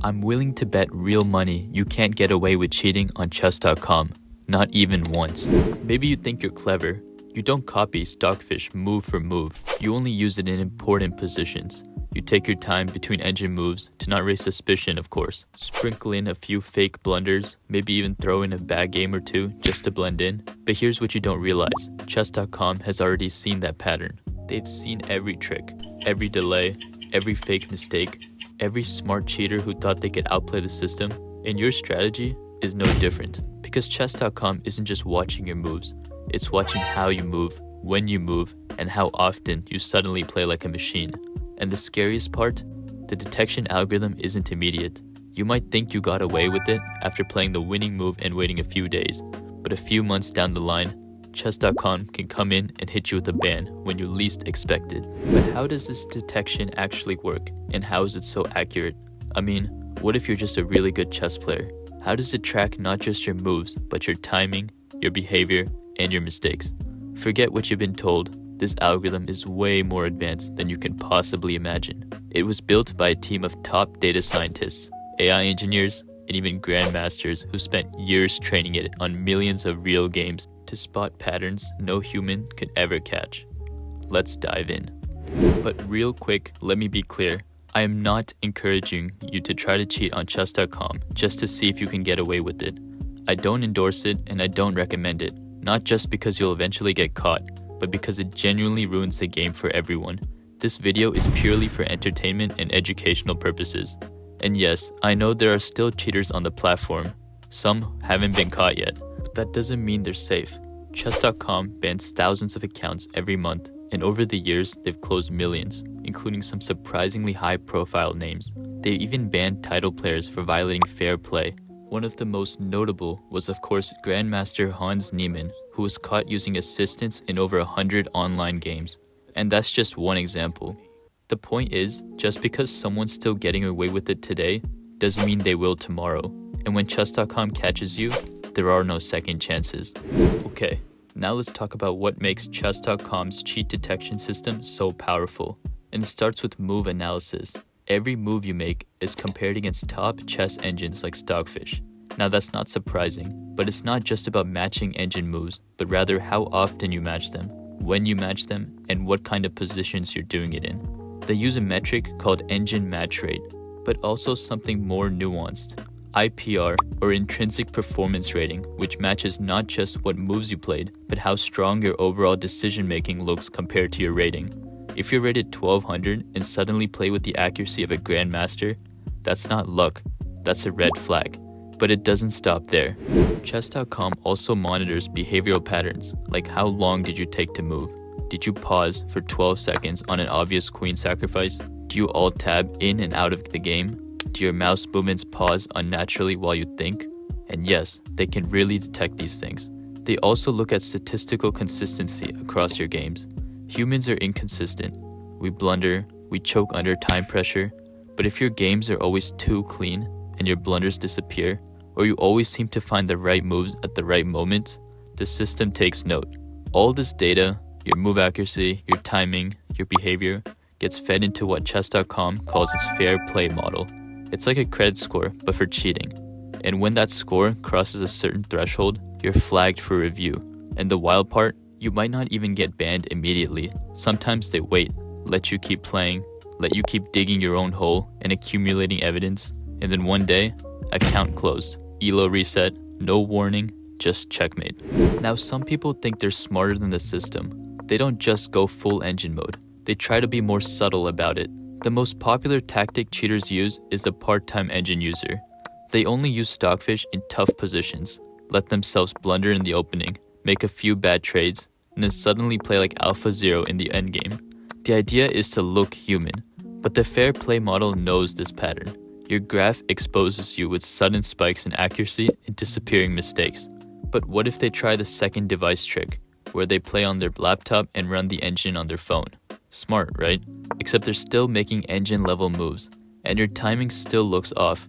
I'm willing to bet real money you can't get away with cheating on chess.com. Not even once. Maybe you think you're clever. You don't copy Stockfish move for move. You only use it in important positions. You take your time between engine moves to not raise suspicion, of course. Sprinkle in a few fake blunders, maybe even throw in a bad game or two just to blend in. But here's what you don't realize. Chess.com has already seen that pattern. They've seen every trick, every delay, every fake mistake, every smart cheater who thought they could outplay the system. And your strategy is no different. Because chess.com isn't just watching your moves. It's watching how you move, when you move, and how often you suddenly play like a machine. And the scariest part? The detection algorithm isn't immediate. You might think you got away with it after playing the winning move and waiting a few days. But a few months down the line, chess.com can come in and hit you with a ban when you least expect it. But how does this detection actually work? And how is it so accurate? I mean, what if you're just a really good chess player? How does it track not just your moves, but your timing, your behavior, and your mistakes? Forget what you've been told. This algorithm is way more advanced than you can possibly imagine. It was built by a team of top data scientists, AI engineers, and even grandmasters who spent years training it on millions of real games to spot patterns no human could ever catch. Let's dive in. But real quick, let me be clear. I am not encouraging you to try to cheat on chess.com just to see if you can get away with it. I don't endorse it and I don't recommend it, not just because you'll eventually get caught, but because it genuinely ruins the game for everyone. This video is purely for entertainment and educational purposes. And yes, I know there are still cheaters on the platform. Some haven't been caught yet, but that doesn't mean they're safe. Chess.com bans thousands of accounts every month, and over the years, they've closed millions, including some surprisingly high-profile names. They even banned title players for violating fair play. One of the most notable was, of course, Grandmaster Hans Niemann, who was caught using assistants in over 100 online games. And that's just one example. The point is, just because someone's still getting away with it today, doesn't mean they will tomorrow. And when chess.com catches you, there are no second chances. Okay, now let's talk about what makes chess.com's cheat detection system so powerful. And it starts with move analysis. Every move you make is compared against top chess engines like Stockfish. Now that's not surprising, but it's not just about matching engine moves, but rather how often you match them, when you match them, and what kind of positions you're doing it in. They use a metric called engine match rate, but also something more nuanced, IPR, or intrinsic performance rating, which matches not just what moves you played, but how strong your overall decision making looks compared to your rating. If you're rated 1200 and suddenly play with the accuracy of a grandmaster, that's not luck, that's a red flag. But it doesn't stop there. Chess.com also monitors behavioral patterns, like how long did you take to move? Did you pause for 12 seconds on an obvious queen sacrifice? Do you alt-tab in and out of the game? Do your mouse movements pause unnaturally while you think? And yes, they can really detect these things. They also look at statistical consistency across your games. Humans are inconsistent. We blunder, we choke under time pressure, but if your games are always too clean and your blunders disappear, or you always seem to find the right moves at the right moment, the system takes note. All this data, your move accuracy, your timing, your behavior, gets fed into what chess.com calls its fair play model. It's like a credit score, but for cheating. And when that score crosses a certain threshold, you're flagged for review. And the wild part, you might not even get banned immediately. Sometimes they wait, let you keep playing, let you keep digging your own hole and accumulating evidence, and then one day, account closed, ELO reset, no warning, just checkmate. Now some people think they're smarter than the system. They don't just go full engine mode. They try to be more subtle about it. The most popular tactic cheaters use is the part-time engine user. They only use Stockfish in tough positions, let themselves blunder in the opening, make a few bad trades, and then suddenly play like AlphaZero in the endgame. The idea is to look human, but the fair play model knows this pattern. Your graph exposes you with sudden spikes in accuracy and disappearing mistakes. But what if they try the second device trick, where they play on their laptop and run the engine on their phone? Smart, right? Except they're still making engine level moves, and your timing still looks off.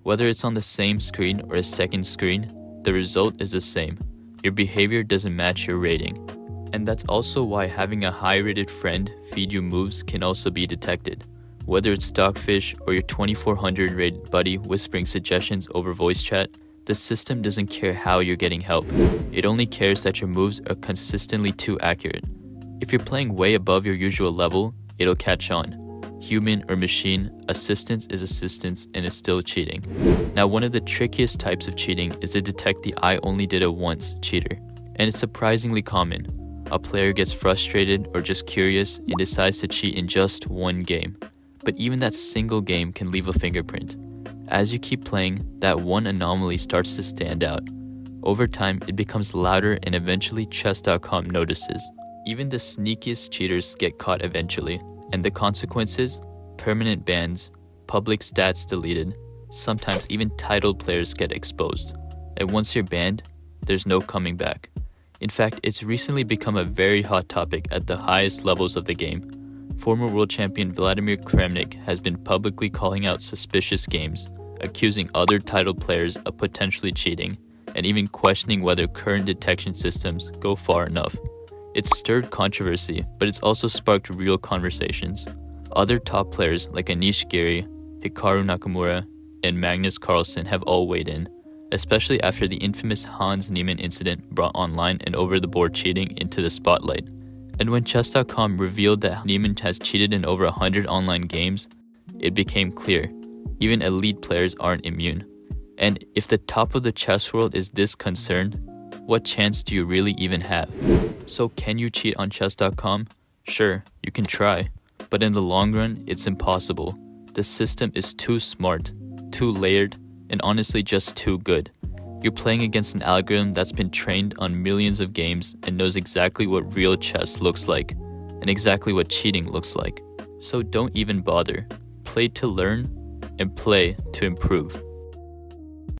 Whether it's on the same screen or a second screen, the result is the same. Your behavior doesn't match your rating. And that's also why having a high-rated friend feed you moves can also be detected. Whether it's Stockfish or your 2400 rated buddy whispering suggestions over voice chat, the system doesn't care how you're getting help. It only cares that your moves are consistently too accurate. If you're playing way above your usual level, it'll catch on. Human or machine, assistance is assistance and is still cheating. Now, one of the trickiest types of cheating is to detect the "I only did it once" cheater. And it's surprisingly common. A player gets frustrated or just curious and decides to cheat in just one game. But even that single game can leave a fingerprint. As you keep playing, that one anomaly starts to stand out. Over time, it becomes louder and eventually chess.com notices. Even the sneakiest cheaters get caught eventually, and the consequences? Permanent bans, public stats deleted, sometimes even titled players get exposed. And once you're banned, there's no coming back. In fact, it's recently become a very hot topic at the highest levels of the game. Former world champion Vladimir Kramnik has been publicly calling out suspicious games, accusing other titled players of potentially cheating, and even questioning whether current detection systems go far enough. It's stirred controversy, but it's also sparked real conversations. Other top players like Anish Giri, Hikaru Nakamura, and Magnus Carlsen have all weighed in, especially after the infamous Hans Niemann incident brought online and over-the-board cheating into the spotlight. And when Chess.com revealed that Niemann has cheated in over 100 online games, it became clear, even elite players aren't immune. And if the top of the chess world is this concerned, what chance do you really even have? So can you cheat on Chess.com? Sure, you can try, but in the long run, it's impossible. The system is too smart, too layered, and honestly just too good. You're playing against an algorithm that's been trained on millions of games and knows exactly what real chess looks like, and exactly what cheating looks like. So don't even bother. Play to learn, and play to improve.